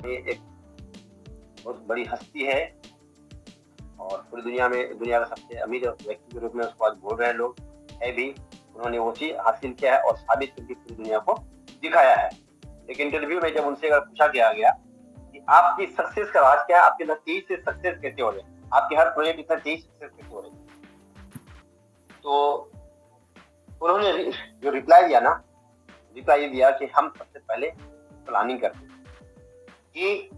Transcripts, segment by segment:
ये एक बहुत बड़ी हस्ती है और पूरी दुनिया में दुनिया का सबसे अमीर व्यक्ति के रूप में उसको आज बोल रहे हैं लोग, है भी। उन्होंने वो चीज हासिल किया है और साबित करके पूरी दुनिया को दिखाया है। एक इंटरव्यू में जब उनसे पूछा गया कि आपकी सक्सेस का राज क्या है, आपके इतना तेज से सक्सेस कैसे हो रहे हैं, आपके हर प्रोजेक्ट इतना तेज सक्सेस कैसे हो रहे हैं, तो उन्होंने जो रिप्लाई दिया ना, रिप्लाई ये दिया कि हम सबसे पहले प्लानिंग करते हैं कि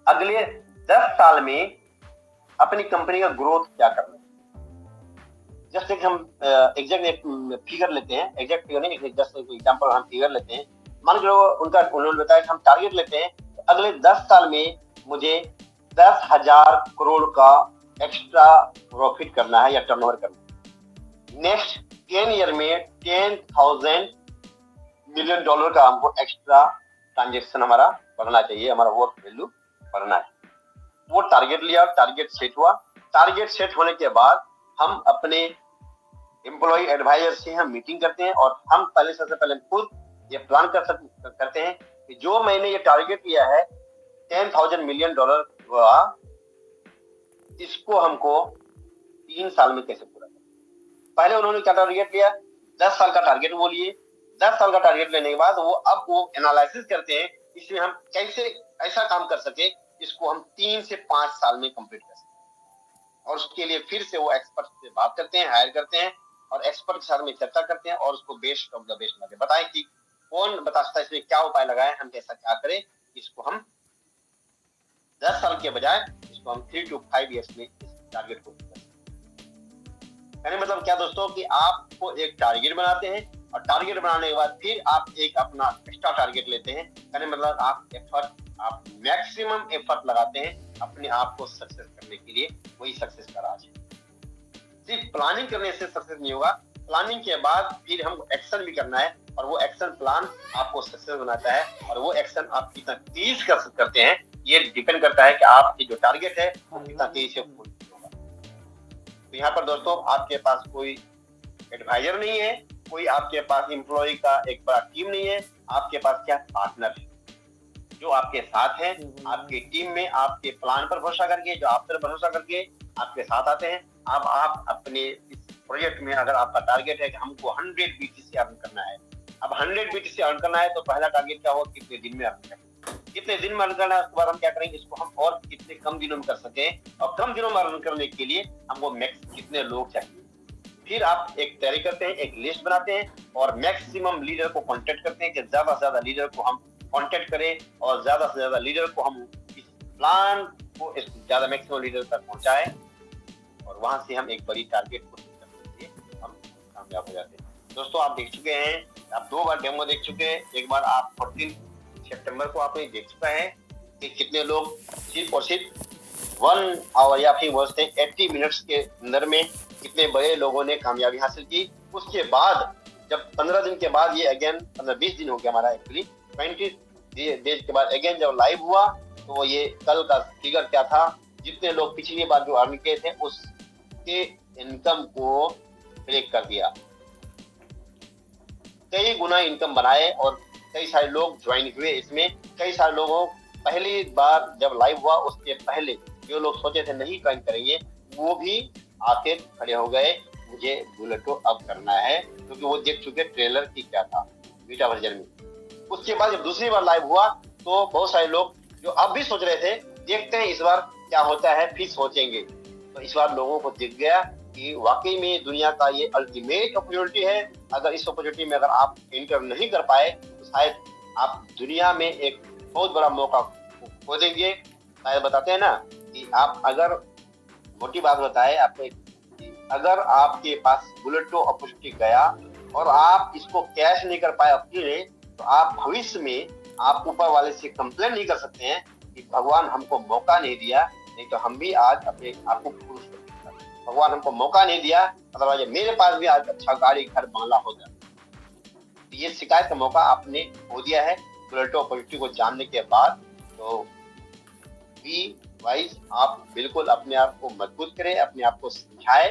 अगले 10 साल में अपनी कंपनी का ग्रोथ क्या करना है। जस्ट एक हम एग्जैक्ट फिगर लेते हैं, एग्जैक्ट फिगर नहीं, जस्ट एक एग्जांपल हम फिगर लेते हैं। मान लो उन्होंने बताया कि हम टारगेट लेते हैं तो अगले 10 साल में मुझे 10,000 करोड़ का एक्स्ट्रा प्रॉफिट करना है या टर्नओवर करना है। नेक्स्ट 10 ईयर में 10,000 मिलियन डॉलर का हमको एक्स्ट्रा ट्रांजेक्शन हमारा बढ़ना चाहिए, हमारा वर्क वैल्यू बढ़ना है। वो टारगेट लिया, टारगेट सेट हुआ। टारगेट सेट होने के बाद हम अपने एम्प्लॉय एडवाइजर से हम मीटिंग करते हैं और हम सबसे पहले खुद ये प्लान करते हैं कि जो मैंने ये टारगेट लिया है 10,000 मिलियन डॉलर का, इसको हमको 3 साल में कैसे पूरा करना। पहले उन्होंने क्या टारगेट लिया, 10 साल का टारगेट वो लिए। 10 साल का टारगेट लेने के बाद वो एनालिसिस करते हैं इसमें हम कैसे ऐसा काम कर सके इसको हम 3 से 5 साल में कंप्लीट कर सकें। और उसके लिए फिर से वो एक्सपर्ट से बात करते हैं, हायर करते हैं और एक्सपर्ट के साथ में चर्चा करते हैं और उसको बेस्ट ऑफ द बेस्ट लगाते हैं। बताएं कि कौन बता सकता है इसमें क्या उपाय लगाए, हम कैसा क्या करें, इसको हम 10 साल के बजाय इसको हम 3 to 5 ईयर्स में इस टारगेट को कर सकते हैं। मतलब क्या दोस्तों कि आपको एक टारगेट बनाते हैं और टारगेट बनाने के बाद फिर आप एक अपना एक्स्ट्रा टारगेट लेते हैं। कहने मतलब आप मैक्सिमम एफर्ट लगाते हैं अपने आप को सक्सेस करने के लिए। वही सक्सेस का राज है। सिर्फ प्लानिंग करने से सक्सेस नहीं होगा, प्लानिंग के बाद फिर हमको एक्शन भी करना है और वो एक्शन प्लान आपको सक्सेस बनाता है। और वो एक्शन आप कितना तेज करते हैं ये डिपेंड करता है कि आपकी जो टारगेट है वो कितना तेज से फुलफिल होगा। तो यहाँ पर दोस्तों आपके पास कोई एडवाइजर नहीं है, कोई आपके पास एम्प्लॉय का एक बड़ा टीम नहीं है, आपके पास क्या पार्टनर है जो आपके साथ हैं, आपकी टीम में आपके प्लान पर भरोसा करके, जो आप पर भरोसा करके आपके साथ आते हैं। अब आप अपने इस प्रोजेक्ट में अगर आपका टारगेट है कि हमको 100 BTC अर्न करना है, अब 100 BTC अर्न करना है तो पहला टारगेट क्या हो, कितने दिन में अर्न करें, कितने दिन में अर्न करना है। उसके बाद हम क्या करेंगे, इसको हम और कितने कम दिनों में कर सके और कम दिनों में अर्न करने के लिए हमको मैक्स कितने लोग चाहिए। फिर आप एक तैयारी करते हैं, एक लिस्ट बनाते हैं और मैक्सिमम लीडर को कांटेक्ट करते हैं कि ज्यादा से ज्यादा लीडर को हम कांटेक्ट करें और ज्यादा से ज्यादा लीडर को हम इस प्लान को ज्यादा मैक्सिमम लीडर तक पहुंचाएं और वहां से हम एक बड़ी टारगेट को करके हम कामयाब हो जाते हैं। दोस्तों आप देख चुके हैं, आप 2 बार डेमो देख चुके हैं। एक बार आप 14 सितंबर को आपने देख चुका है कि कितने लोग सिर्फ और सिर्फ 1 आवर या फिर 80 मिनट्स के अंदर में कितने बड़े लोगों ने कामयाबी हासिल की। उसके बाद जब 15 दिन के बाद ये अगेन 15-20 दिन हो गया हमारा एक्चुअली 20 डेज के बाद अगेन जब लाइव हुआ तो ये कल का फिगर क्या था, जितने लोग पिछली बार जो अर्न किए थे उसके इनकम को ब्रेक कर दिया, कई गुना इनकम बनाए और कई सारे लोग ज्वाइन हुए इसमें। कई सारे लोगों पहली बार जब लाइव हुआ उसके पहले जो लोग सोचे थे नहीं ज्वाइन करेंगे वो भी आके खड़े हो गए, मुझे बुलेटो अब करना है, क्योंकि वो देख चुके ट्रेलर की क्या था बीटा वर्जन में। उसके बाद जब दूसरी बार लाइव हुआ तो बहुत सारे लोग जो अब भी सोच रहे थे देखते हैं इस बार क्या होता है फिर सोचेंगे, तो इस बार लोगों को दिख गया कि वाकई में दुनिया का ये अल्टीमेट अपॉर्चुनिटी है। अगर इस अपॉर्चुनिटी में अगर आप एंटर नहीं कर पाए तो शायद आप दुनिया में एक बहुत बड़ा मौका खो देंगे। शायद बताते हैं ना कि आप अगर मोटी बात बताए आपको, अगर आपके पास बुलेटो अपॉर्चुनिटी गया और आप इसको कैश नहीं कर पाए अपने, तो आप भविष्य में आप ऊपर वाले से कंप्लेन नहीं कर सकते हैं कि भगवान हमको मौका नहीं दिया, नहीं तो हम भी आज अपने आपको पुरुष भगवान हमको मौका नहीं दिया, अदरवाइज मेरे पास भी आज अच्छा गाड़ी घर बंगला हो जाता। ये शिकायत का मौका आपने खो दिया है बुलेटो अपॉर्चुनिटी को जानने के बाद। तो बी वाइज, आप बिल्कुल अपने आप को मजबूत करें, अपने आप को समझाए,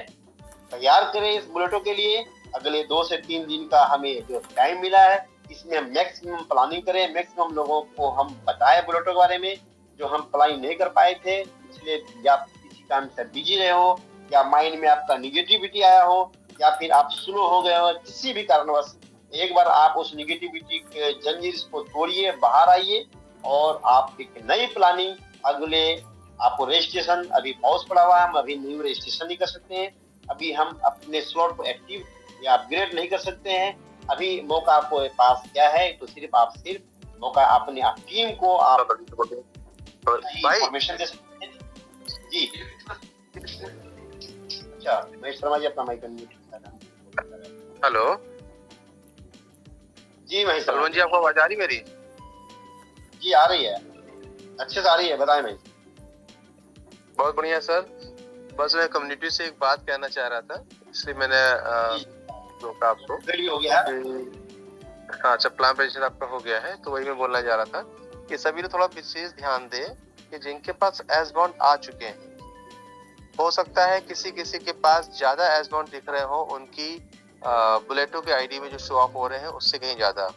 तैयार करें इस बुलेटो के लिए। अगले 2 से 3 दिन का हमें जो टाइम मिला है इसमें हम मैक्सिमम प्लानिंग करें, मैक्सिमम लोगों को हम बताएं बुलेटो के बारे में जो हम प्लानिंग नहीं कर पाए थे, इसलिए या किसी काम से बिजी रहे हो, या माइंड में आपका निगेटिविटी आया हो, या फिर आप स्लो हो गए हो, किसी भी कारणवश एक बार आप उस निगेटिविटी के जंजीर को तोड़िए, बाहर आइए, और आप एक नई प्लानिंग अगले, आपको रजिस्ट्रेशन अभी पॉज पड़ा हुआ है, हम अभी न्यू रजिस्ट्रेशन नहीं कर सकते हैं, अभी हम अपने स्लॉट को एक्टिव या अपग्रेड नहीं कर सकते हैं, अभी मौका आपको पास क्या है, तो सिर्फ मौका अपने टीम को आप इंफॉर्मेशन दे सकते हैं। जी अच्छा, महेश शर्मा जी अपना माइक अनम्यूट। हेलो जी महेश शर्मा जी, आपको आवाज आ रही मेरी? जी आ रही है, अच्छे से आ रही है, बताएं महेश। बहुत बढ़िया सर, बस मैं कम्युनिटी से एक बात कहना चाह रहा था, इसलिए मैंने रोका आपको। हो गया है? हाँ, अच्छा, प्लान रजिस्टर आपका हो गया है, तो वही मैं बोलना चाह रहा था कि सभी ने थोड़ा विशेष ध्यान दे कि जिनके पास एस बॉन्ड आ चुके हैं, हो सकता है किसी किसी के पास ज्यादा एस बॉन्ड दिख रहे हो उनकी बुलेटो के आईडी में जो शो ऑफ हो रहे हैं उससे कहीं ज्यादा,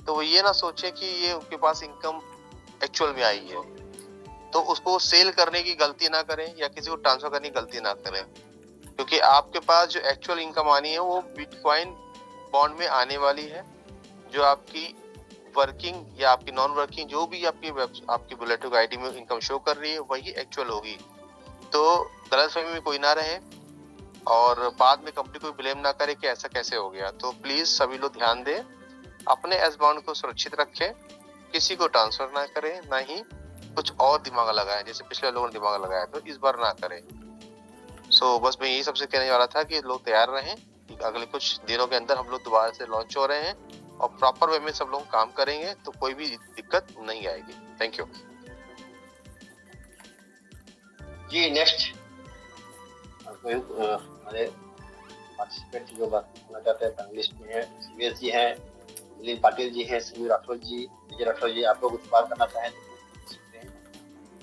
तो वो ये ना सोचे कि ये उनके पास इनकम एक्चुअल में आई है, तो उसको सेल करने की गलती ना करें या किसी को ट्रांसफर करने की गलती ना करें, क्योंकि आपके पास जो एक्चुअल इनकम आनी है वो बिटकॉइन बॉन्ड में आने वाली है। जो आपकी वर्किंग या आपकी नॉन वर्किंग जो भी आपकी बुलेटो की आईडी में इनकम शो कर रही है वही एक्चुअल होगी। तो गलतफहमी में कोई ना रहे और बाद में कंपनी को ब्लेम ना करे कि ऐसा कैसे हो गया। तो प्लीज सभी लोग ध्यान दें, अपने एस बॉन्ड को सुरक्षित रखें, किसी को ट्रांसफर ना करें, ना ही कुछ और दिमाग लगाएं जैसे पिछले लोगों ने दिमाग लगाया, तो इस बार ना करें। सो बस मैं यही सबसे कहने वाला था कि लोग तैयार रहें, अगले कुछ दिनों के अंदर हम लोग दोबारा से लॉन्च हो रहे हैं और प्रॉपर वे में सब लोग काम करेंगे तो कोई भी दिक्कत नहीं आएगी। थैंक यू जी। नेक्स्ट हमारे पार्टिसिपेंट जो बात करना चाहते हैं पैनलिस्ट में है, सीवीएस जी हैं, मिलिंद पाटिल जी हैं, समीर राठौर जी, विजय राठौर जी, आप लोग कुछ बात करना चाहें तो कर सकते हैं,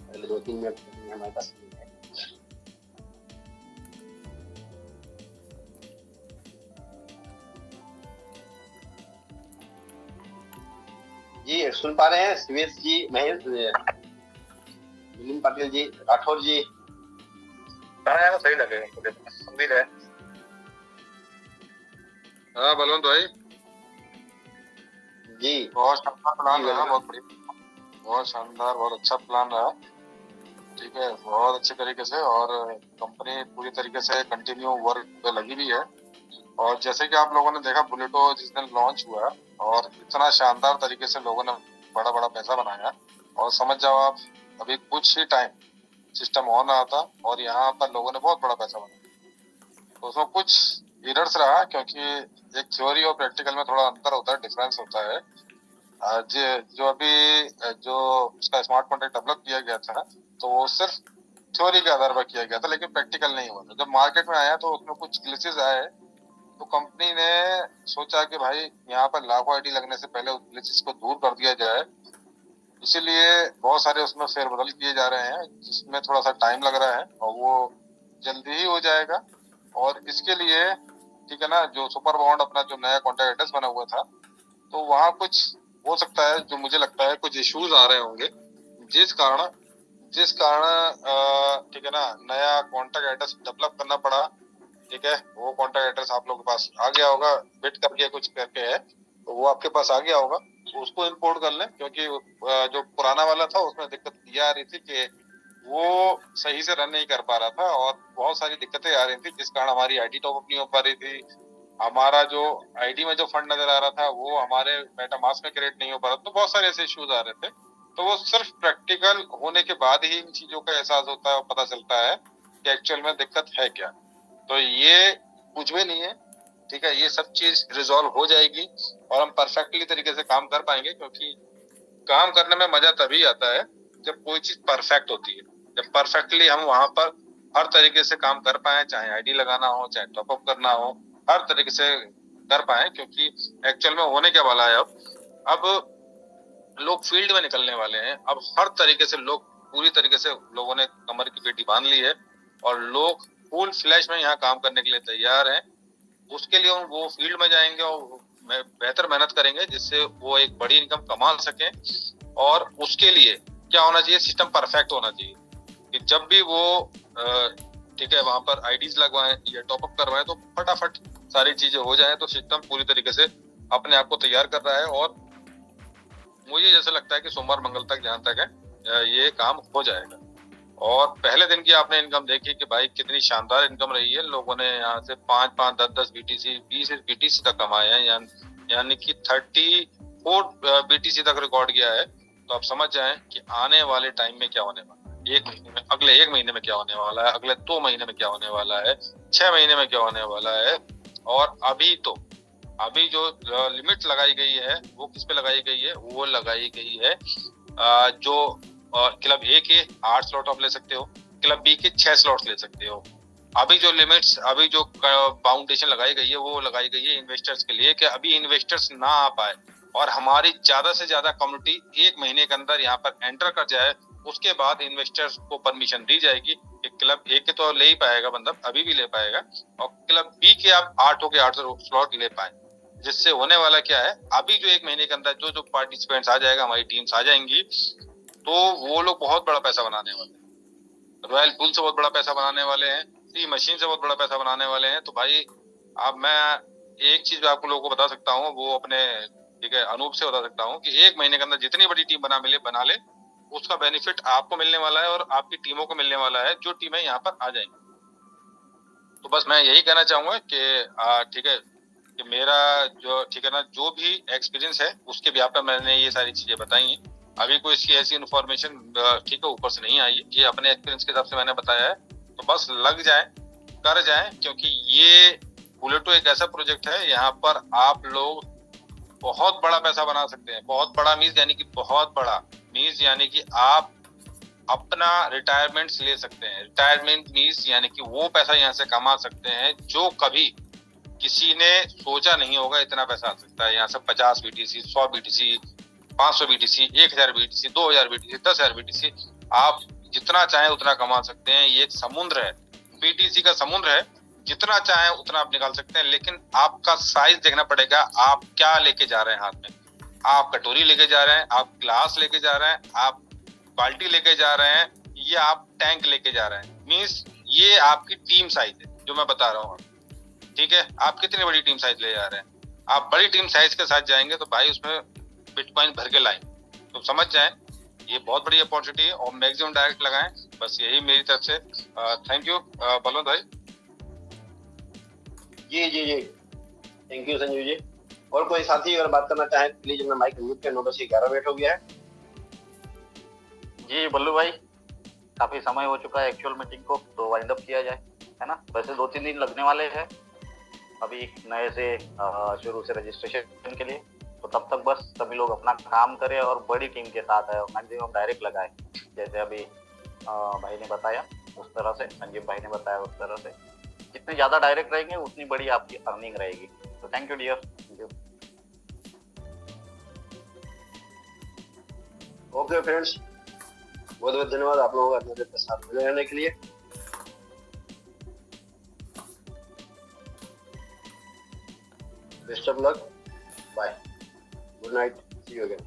अगले 2-3 मिनट हमारे पास है। जी सुन पा रहे हैं सीवीएस जी, महेश, मिलिंद पाटिल जी, राठौर जी? यार सही लगेगा मुझे, उम्मीद है। हाँ बलवंत भाई जी, बहुत शानदार प्लान रहा, बहुत बढ़िया, बहुत शानदार, बहुत अच्छा प्लान रहा। ठीक है, बहुत अच्छे तरीके से, और कंपनी पूरी तरीके से कंटिन्यू वर्क पे लगी भी है। और जैसे कि आप लोगों ने देखा बुलेटो जिस दिन लॉन्च हुआ और इतना शानदार तरीके से लोगों ने बड़ा बड़ा पैसा बनाया, और समझ जाओ आप अभी कुछ ही टाइम सिस्टम ऑन रहा था और यहाँ पर लोगों ने बहुत बड़ा पैसा बनाया। तो उसमें कुछ एरर्स रहा, क्योंकि एक थ्योरी और प्रैक्टिकल में थोड़ा अंतर होता है, डिफरेंस होता है। जो अभी जो उसका स्मार्ट कॉन्ट्रैक्ट डेवलप किया गया था तो वो सिर्फ थ्योरी के आधार पर किया गया था, लेकिन प्रैक्टिकल नहीं हुआ था। जब मार्केट में आया तो उसमें कुछ ग्लिचेस आए, तो कंपनी ने सोचा कि भाई यहाँ पर लाखों आईडी लगने से पहले उस ग्लिचेस को दूर कर दिया जाए, इसीलिए बहुत सारे उसमें फेरबदल किए जा रहे हैं, जिसमें थोड़ा सा टाइम लग रहा है और वो जल्दी ही हो जाएगा। और इसके लिए ठीक है ना, जो सुपर बॉन्ड अपना जो नया कॉन्टैक्ट एड्रेस बना हुआ था, तो वहाँ कुछ हो सकता है, जो मुझे लगता है कुछ इश्यूज आ रहे होंगे, जिस कारण ठीक है ना, नया कॉन्टैक्ट एड्रेस डेवलप करना पड़ा। ठीक है, वो कॉन्टैक्ट एड्रेस आप लोगों के पास आ गया होगा, बिट करके कुछ करके है, तो वो आपके पास आ गया होगा, तो उसको इंपोर्ट कर लें, क्योंकि जो पुराना वाला था उसमें दिक्कत ये आ रही थी कि वो सही से रन नहीं कर पा रहा था और बहुत सारी दिक्कतें आ रही थी, जिस कारण हमारी आईडी टॉपअप नहीं हो पा रही थी, हमारा जो आईडी में जो फंड नजर आ रहा था वो हमारे मेटामास्क में क्रिएट नहीं हो पा रहा, तो बहुत सारे ऐसे इश्यूज आ रहे थे। तो वो सिर्फ प्रैक्टिकल होने के बाद ही इन चीजों का एहसास होता है और पता चलता है कि एक्चुअल में दिक्कत है क्या। तो ये कुछ भी नहीं है, ठीक है, ये सब चीज रिजॉल्व हो जाएगी और हम परफेक्टली तरीके से काम कर पाएंगे, क्योंकि काम करने में मजा तभी आता है जब कोई चीज परफेक्ट होती है, जब परफेक्टली हम वहां पर हर तरीके से काम कर पाए, चाहे आईडी लगाना हो, चाहे टॉपअप करना हो, हर तरीके से कर पाए, क्योंकि एक्चुअल में होने क्या वाला है, अब लोग फील्ड में निकलने वाले हैं। अब हर तरीके से लोग पूरी तरीके से लोगों ने कमर की पेटी बांध ली है और लोग फुल फ्लैश में यहाँ काम करने के लिए तैयार हैं। उसके लिए वो फील्ड में जाएंगे और बेहतर मेहनत करेंगे, जिससे वो एक बड़ी इनकम कमा सके। और उसके लिए क्या होना चाहिए, सिस्टम परफेक्ट होना चाहिए कि जब भी वो ठीक है वहां पर आईडीज लगवाएं या टॉपअप करवाएं तो फटाफट सारी चीजें हो जाएं, तो सिस्टम पूरी तरीके से अपने आप को तैयार कर रहा है। और मुझे जैसा लगता है कि सोमवार मंगल तक जहां तक है ये काम हो जाएगा। और पहले दिन की आपने इनकम देखी कि भाई कितनी शानदार इनकम रही है। लोगों ने यहाँ से 5-5, 10-10 बीटीसी, 20 बीटीसी तक कमाए हैं, यानी कि 34 बीटीसी तक रिकॉर्ड किया है। तो आप समझ जाएं कि आने वाले टाइम में क्या होने वाला है, एक महीने में, अगले एक महीने में क्या होने वाला है, अगले 2 महीने में क्या होने वाला है, 6 महीने में क्या होने वाला है। और अभी जो लिमिट लगाई गई है वो किस पे लगाई गई है, वो लगाई गई है जो क्लब ए के 8 स्लॉट आप ले सकते हो, क्लब बी के 6 स्लॉट्स ले सकते हो। अभी जो लिमिट्स, अभी जो बाउंडेशन लगाई गई है वो लगाई गई है इन्वेस्टर्स के लिए कि अभी इन्वेस्टर्स ना आ पाए और हमारी ज्यादा से ज्यादा कम्युनिटी 1 महीने के अंदर यहाँ पर एंटर कर जाए। उसके बाद इन्वेस्टर्स को परमिशन दी जाएगी कि क्लब ए के तो ले ही पाएगा बंदा, अभी भी ले पाएगा, और क्लब बी के आप 8 के 8 स्लॉट ले पाए। जिससे होने वाला क्या है, अभी जो 1 महीने के अंदर जो पार्टिसिपेंट्स आ जाएगा, हमारी टीम्स आ जाएंगी, तो वो लोग बहुत बड़ा पैसा बनाने वाले हैं। रॉयल पूल से बहुत बड़ा पैसा बनाने वाले हैं, सी मशीन से बहुत बड़ा पैसा बनाने वाले हैं। तो भाई अब मैं एक चीज आपको लोगों को बता सकता हूँ, वो अपने ठीक है अनूप से बता सकता हूँ कि 1 महीने के अंदर जितनी बड़ी टीम बना ले उसका बेनिफिट आपको मिलने वाला है और आपकी टीमों को मिलने वाला है, जो टीमें यहाँ पर आ जाएंगी। तो बस मैं यही कहना चाहूंगा कि ठीक है कि मेरा जो ठीक है ना जो भी एक्सपीरियंस है उसके भी पे मैंने ये सारी चीजें बताई हैं। अभी कोई इसकी ऐसी इन्फॉर्मेशन ठीक है ऊपर से नहीं आई है, ये अपने एक्सपीरियंस के हिसाब से मैंने बताया है। तो बस लग जाए, कर जाए, क्योंकि ये बुलेटो एक ऐसा प्रोजेक्ट है यहाँ पर आप लोग बहुत बड़ा पैसा बना सकते हैं। बहुत बड़ा मीन्स यानी कि बहुत बड़ा मीन्स यानी कि आप अपना रिटायरमेंट ले सकते हैं। रिटायरमेंट मीन्स यानी कि वो पैसा यहाँ से कमा सकते हैं जो कभी किसी ने सोचा नहीं होगा इतना पैसा आ सकता है। यहाँ से 50 BTC, 100 BTC, 500 BTC, 1000 BTC, 2000 BTC, 10,000 BTC, आप जितना चाहें उतना कमा सकते हैं। ये एक समुद्र है, बीटीसी का समुद्र है, जितना चाहें उतना आप निकाल सकते हैं। लेकिन आपका साइज देखना पड़ेगा, आप क्या लेके जा रहे हैं हाथ में। आप कटोरी लेके जा रहे हैं, आप ग्लास लेके जा रहे हैं, आप बाल्टी लेके जा रहे हैं, या आप टैंक लेके जा रहे हैं। मीन्स ये आपकी टीम साइज है जो मैं बता रहा हूँ। ठीक है, आप कितनी बड़ी टीम साइज ले जा रहे हैं। आप बड़ी टीम साइज के साथ जाएंगे तो भाई उसमें बिटकॉइन भर के लाएंगे। तो समझ जाएं ये बहुत बड़ी अपॉर्चुनिटी है और मैक्सिमम डायरेक्ट लगाएं। बस यही मेरी तरफ से। थैंक यू बलवंत भाई। जी जी जी, थैंक यू संजू जी। और कोई साथी अगर बात करना चाहे प्लीज अपना माइक म्यूट कर लो। बस 11 मिनट हो गया है। जी बल्लू भाई, काफी समय हो चुका है एक्चुअल मीटिंग को, तो वाइंड अप किया जाए, है ना। वैसे 2-3 दिन लगने वाले हैं अभी नए से शुरू से रजिस्ट्रेशन के लिए। तो तब तक बस सभी लोग अपना काम करें और बड़ी टीम के साथ है, मैक्सिमम डायरेक्ट लगाए, जैसे अभी भाई ने बताया उस तरह से, संजीव भाई ने बताया उस तरह से। जितने ज्यादा डायरेक्ट रहेंगे उतनी बड़ी आपकी अर्निंग रहेगी। तो thank you dear. Okay friends, बहुत बहुत धन्यवाद आप लोगों का मेरे साथ बने रहने के लिए। Best of luck, bye, good night, see you again.